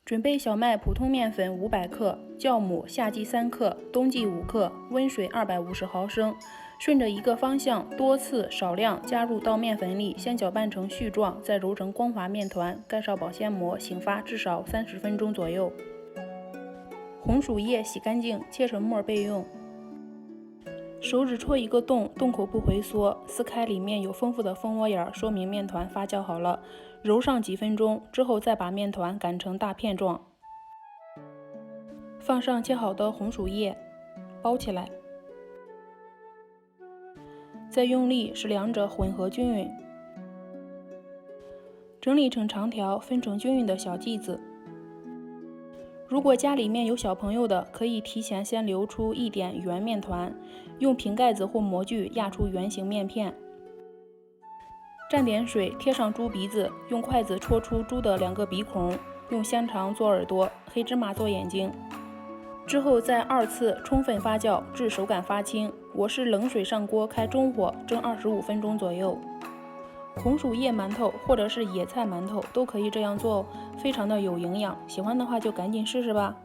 准备小麦普通面粉500克，酵母夏季3克，冬季5克，温水250毫升。顺着一个方向多次少量加入到面粉里，先搅拌成絮状，再揉成光滑面团，盖上保鲜膜，醒发至少30分钟左右。红薯叶洗干净，切成末备用。手指戳一个洞，洞口不回缩，撕开里面有丰富的蜂窝眼，说明面团发酵好了。揉上几分钟之后，再把面团擀成大片状，放上切好的红薯叶，包起来，再用力使两者混合均匀，整理成长条，分成均匀的小剂子。如果家里面有小朋友的，可以提前先留出一点圆面团，用瓶盖子或模具压出圆形面片，蘸点水贴上猪鼻子，用筷子戳出猪的2个鼻孔，用香肠做耳朵，黑芝麻做眼睛。之后再2次充分发酵至手感发青。我是冷水上锅，开中火蒸25分钟左右。红薯叶馒头或者是野菜馒头都可以这样做哦，非常的有营养。喜欢的话就赶紧试试吧。